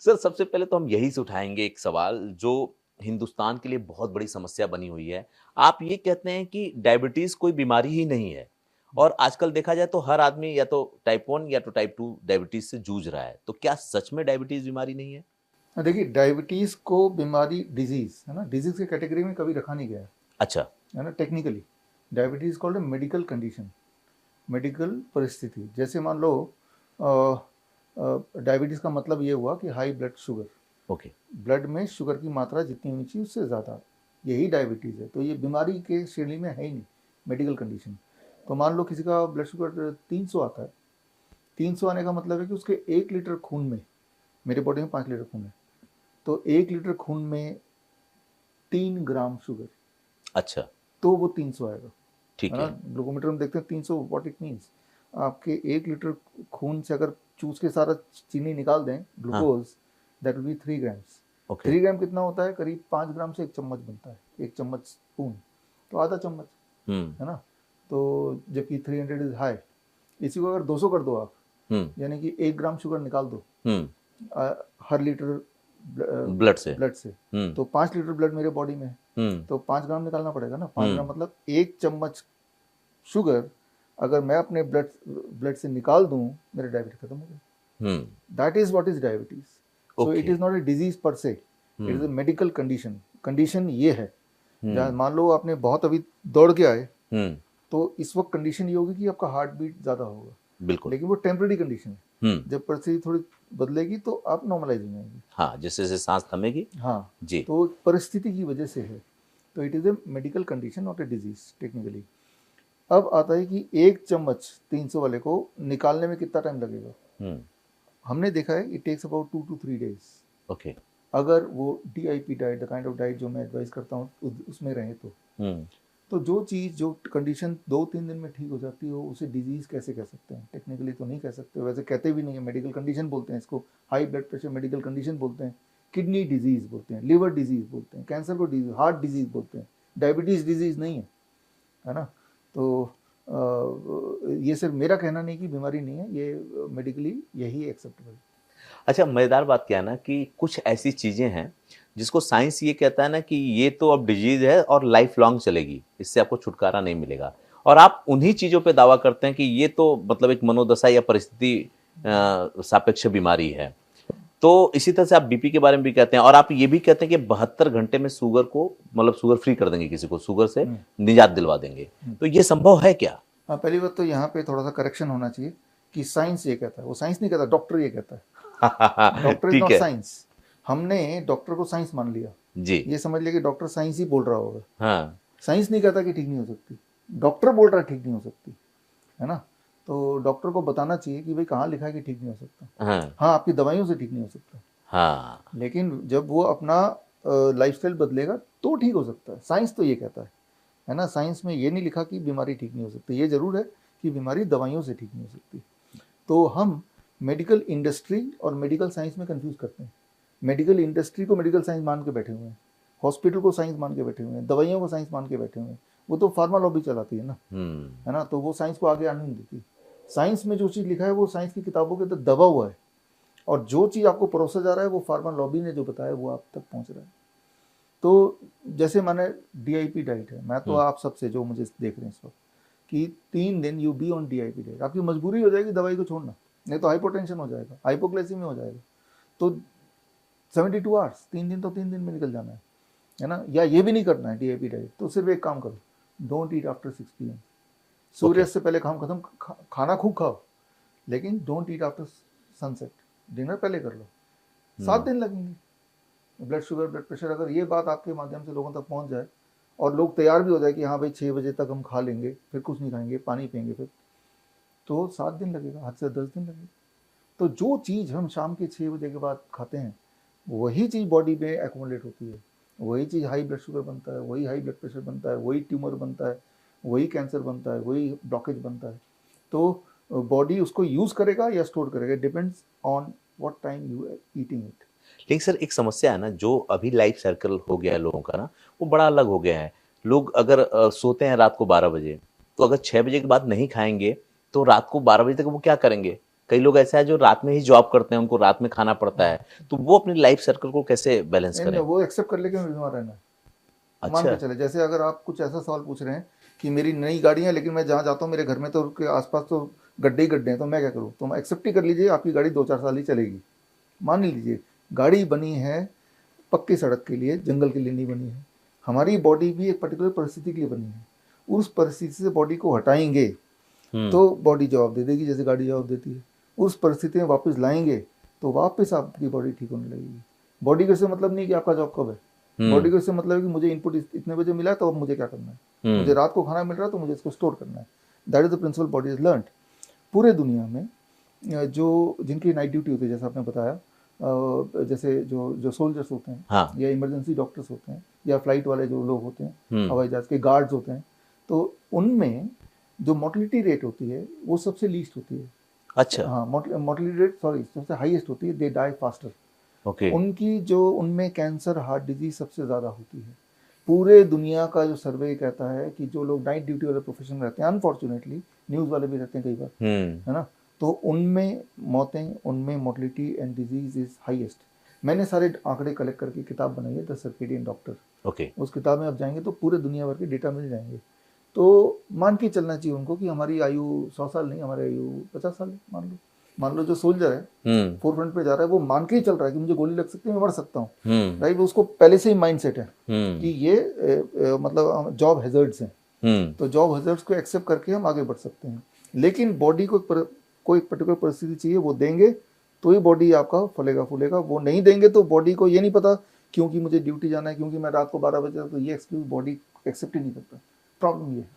Sir सबसे पहले तो हम यहीं से उठाएँगे एक सवाल जो हिंदुस्तान के लिए बहुत बड़ी समस्या बनी हुई है। आप ये कहते हैं कि डायबिटीज़ कोई बीमारी ही नहीं है और आजकल देखा जाए तो हर आदमी या तो टाइप 1 या तो टाइप 2 डायबिटीज़ से जूझ रहा है। तो क्या सच में डायबिटीज़ बीमारी नहीं है? देखिए, डायबिटीज़ को बीमारी डिजीज़ है ना, डिजीज़ की कैटेगरी में कभी रखा नहीं गया अच्छा, है ना। Technically diabetes called a medical condition, medical परिस्थिति। जैसे मान लो डायबिटीज़ का मतलब ये हुआ कि high blood sugar, okay. Blood में शुगर की मात्रा जितनी होनी चाहिए उससे ज़्यादा, यही डायबिटीज़ है। तो ये बीमारी के श्रेणी में है ही नहीं, मेडिकल कंडीशन। तो मान लो किसी का ब्लड शुगर 300 आता है, 300 आने का मतलब है कि उसके 1 लीटर खून में, मेरे बॉडी में 5 लीटर खून है, तो 1 लीटर खून में 3 ग्राम शुगर, अच्छा, तो वो 300 आएगा, है ठीक ना। है। ग्लूकोमीटर में देखते हैं 300, व्हाट इट मीन्स, आपके 1 लीटर खून से अगर चूस के सारा चीनी निकाल दें, हाँ, glucose, that will be 3 grams. Okay. 3 ग्राम कितना होता है? करीब 5 ग्राम से 1 चम्मच बनता है, 1 चम्मच स्पून, तो आधा चम्मच, हुँ, है ना। तो जबकि 300 इज हाई, इसी को अगर 200 कर दो आप, हुँ, यानी कि 1 ग्राम शुगर निकाल दो हुँ, हर लीटर ब्लड से। ब्लड से, हुँ, तो 5 लीटर ब्लड मेरे बॉडी में है, हुँ, तो 5 ग्राम निकालना पड़ेगा ना। 5 ग्राम हुँ, मतलब 1 चम्मच शुगर अगर मैं अपने ब्लड ब्लड से निकाल दूं, मेरे डायबिटीज खत्म हो गए। Um, that is what is diabetes. So it okay. Is not a disease per se, it is a um, medical condition. Condition ये है, जहाँ हुँ, मान लो आपने बहुत अभी दौड़ के आए, हुँ, तो इस वक्त कंडीशन ये होगी कि आपका हार्ट बीट ज़्यादा होगा, बिल्कुल। लेकिन वो टेम्परेरी कंडीशन है। हुँ, जब परिस्थिति थोड़ी बदलेगी तो आप नॉर्मलाइज हो जाएंगे। हाँ, जैसे-जैसे साँस थमेगी। हाँ, जी, तो परिस्थिति की वजह से है। तो it is a medical condition, not a disease technically. अब आता है कि 1 चम्मच 300 वाले को निकालने में कितना टाइम लगेगा। हुँ, हमने देखा है it takes about 2 to 3 days, okay. अगर वो DIP diet, the kind of diet जो मैं एडवाइस करता हूँ उसमें रहे हुँ, तो जो चीज़, जो कंडीशन 2-3 दिन में ठीक हो जाती हो, उसे डिजीज़ कैसे कह सकते हैं? टेक्निकली तो नहीं कह सकते, वैसे कहते भी नहीं है, मेडिकल कंडीशन बोलते हैं इसको। High blood pressure medical condition बोलते हैं, किडनी डिजीज़ बोलते हैं, लिवर डिजीज़ बोलते हैं, कैंसर को डिजीज़, हार्ट डिजीज़ बोलते हैं। डायबिटीज़ डिजीज़ नहीं है ना। तो ये सिर्फ मेरा कहना नहीं कि बीमारी नहीं है, ये मेडिकली यही एक्सेप्टेबल है। अच्छा मज़ेदार बात क्या है ना कि कुछ ऐसी चीज़ें हैं, जिसको साइंस ये कहता है ना कि ये तो अब डिज़ीज़ है और लाइफ़ लॉन्ग चलेगी, इससे आपको छुटकारा नहीं मिलेगा। और आप उन्हीं चीज़ों पे दावा करते हैं कि ये तो मतलब एक मनोदशा या परिस्थिति सापेक्ष बीमारी है। तो इसी तरह से आप बीपी के बारे में भी कहते हैं और आप ये भी कहते हैं कि 72 घंटे में शुगर को मतलब शुगर फ्री कर देंगे किसी को, शुगर से निजात दिलवा देंगे। तो ये संभव है क्या? हाँ, पहली बात तो यहाँ पे थोड़ा सा करेक्शन होना चाहिए कि साइंस ये कहता है, वो साइंस नहीं कहता, डॉक्टर ये कहता है। डॉक्टर इज ठीक नॉट है। साइंस। हमने डॉक्टर को साइंस मान लिया, जी। ये समझ लिया कि डॉक्टर साइंस ही बोल रहा होगा। हाँ, साइंस नहीं कहता कि ठीक नहीं हो सकती, डॉक्टर बोल रहा है ठीक नहीं हो सकती, है ना। तो डॉक्टर को बताना चाहिए कि भाई कहाँ लिखा है कि ठीक नहीं हो सकता। हाँ, हाँ, आपकी दवाइयों से ठीक नहीं हो सकता, हाँ। लेकिन जब वो अपना लाइफस्टाइल बदलेगा तो ठीक हो सकता है। साइंस तो ये कहता है ना। साइंस में ये नहीं लिखा कि बीमारी ठीक नहीं हो सकती, ये जरूर है कि बीमारी दवाइयों से ठीक नहीं हो सकती। तो हम मेडिकल इंडस्ट्री और मेडिकल साइंस में कंफ्यूज करते हैं। मेडिकल इंडस्ट्री को मेडिकल साइंस मान के बैठे हुए हैं, हॉस्पिटल को साइंस मान के बैठे हुए हैं, दवाइयों को साइंस मान के बैठे हुए हैं। वो तो फार्मा लॉबी चलाती है ना, हुँ, है ना। तो वो साइंस को आगे आने नहीं देती। साइंस में जो चीज़ लिखा है वो साइंस की किताबों के अंदर दबा हुआ है, और जो चीज़ आपको परोसा जा रहा है वो फार्मा लॉबी ने जो बताया वो आप तक पहुंच रहा है। तो जैसे माने DIP डाइट है, मैं तो हुँ, आप सबसे जो मुझे देख रहे हैं इस वक्त, कि 3 दिन you be on DIP diet, आपकी मजबूरी हो जाएगी दवाई को छोड़ना, नहीं तो हाइपोटेंशन हो जाएगा, हाइपोग्लाइसीमिया हो जाएगा। तो 72 आवर्स, 3 दिन तो 3 दिन में निकल जाना है ना। या ये भी नहीं करना है DIP डाइट, तो सिर्फ एक काम करो, don't eat after 6 PM। Okay. सूर्यास्त से पहले काम खत्म, खाना खूब खाओ, लेकिन don't eat after sunset, dinner पहले कर लो। 7 दिन लगेंगे। ब्लड शुगर, ब्लड प्रेशर, अगर ये बात आपके माध्यम से लोगों तक पहुंच जाए और लोग तैयार भी हो जाए कि हाँ भाई 6 बजे तक हम खा लेंगे, फिर कुछ नहीं खाएंगे, पानी पियेंगे, फिर तो 7 दिन लगेगा, हद से 10 दिन लगेगा। तो जो चीज़ हम शाम के 6 बजे के बाद खाते हैं, वही चीज़ बॉडी में एक्यूमुलेट होती है, वही चीज़ हाई ब्लड शुगर बनता है, वही हाई ब्लड प्रेशर बनता है, वही ट्यूमर बनता है, वही कैंसर बनता है, वही ब्लॉकेज बनता है। तो बॉडी उसको यूज़ करेगा या स्टोर करेगा, depends on what time you are eating it. लेकिन सर एक समस्या है ना जो अभी लाइफ सर्कल हो गया है लोगों का ना, वो बड़ा अलग हो गया है। लोग अगर सोते हैं रात को 12 बजे, तो अगर 6 बजे के बाद नहीं खाएँगे, तो रात को 12 बजे तक वो क्या करेंगे? कई लोग ऐसा है जो रात में ही जॉब करते हैं, उनको रात में खाना पड़ता है, तो वो अपनी लाइफ सर्कल को कैसे बैलेंस नहीं, करें? वो एक्सेप्ट कर ले कि हमें बीमार रहना है। मान अच्छा। के चले, जैसे अगर आप कुछ ऐसा सवाल पूछ रहे हैं कि मेरी नई गाड़ी है लेकिन मैं जहाँ जाता हूँ मेरे घर में तो के आसपास तो गड्ढे ही गड्ढे हैं, तो मैं क्या करूँ? तो एक्सेप्ट ही कर लीजिए आपकी गाड़ी 2-4 साल ही चलेगी। मान ही लीजिए गाड़ी बनी है पक्की सड़क के लिए, जंगल के लिए नहीं बनी है। हमारी बॉडी भी एक पर्टिकुलर परिस्थिति के लिए बनी है। उस परिस्थिति से बॉडी को हटाएंगे तो बॉडी जवाब दे देगी, जैसे गाड़ी जवाब देती है। उस परिस्थिति में वापस लाएंगे तो वापस आपकी बॉडी ठीक होने लगेगी। बॉडी को इससे मतलब नहीं कि आपका जॉब कब है, बॉडी को इससे मतलब है कि मुझे इनपुट इतने बजे मिला है तो अब मुझे क्या करना है, मुझे रात को खाना मिल रहा है तो मुझे इसको स्टोर करना है। That is the principle body is learned. पूरे दुनिया में जो जिनकी नाइट ड्यूटी होती है, जैसे आपने बताया, जैसे जो सोल्जर्स होते हैं, हाँ। या इमरजेंसी डॉक्टर्स होते हैं, या फ्लाइट वाले जो लोग होते हैं, हवाई जहाज के गार्ड्स होते हैं, तो उनमें जो मोर्टलिटी रेट होती है वो सबसे लीस्ट होती है। अच्छा। हाँ, मोर्टलिटी रेट सबसे हाईएस्ट होती है। They die faster. ओके। उनकी जो उनमें कैंसर, हार्ट डिजीज सबसे ज़्यादा होती है। पूरे दुनिया का जो सर्वे कहता है कि जो लोग नाइट ड्यूटी वाले प्रोफेशन में रहते हैं, अनफॉर्चुनेटली न्यूज़ वाले भी रहते हैं कई बार, है ना, तो उनमें मौतें, उनमें mortality and disease is highest. मैंने सारे आंकड़े कलेक्ट करके किताब बनाई है, द सर्केडियन डॉक्टर। ओके। उस किताब में आप जाएंगे तो पूरे दुनिया भर के डेटा मिल जाएंगे। तो मान के चलना चाहिए उनको कि हमारी आयु 100 साल नहीं, हमारी आयु 50 साल है। मान लो जो सोल्जर है फोरफ्रंट पे जा रहा है, वो मान के ही चल रहा है कि मुझे गोली लग सकती है, मैं मर सकता हूँ, राइट। उसको पहले से ही माइंडसेट है कि ये मतलब जॉब हैजर्ड्स हैं, तो जॉब हैजर्ड्स को एक्सेप्ट करके हम आगे बढ़ सकते हैं। लेकिन बॉडी को कोई पर्टिकुलर परिस्थिति चाहिए, वो देंगे तो ही बॉडी आपका फलेगा फूलेगा। वो नहीं देंगे तो बॉडी को ये नहीं पता क्योंकि मुझे ड्यूटी जाना है, क्योंकि मैं रात को 12 बजे, तो ये एक्सक्यूज बॉडी एक्सेप्ट ही नहीं करता। प्रॉब्लम ये है।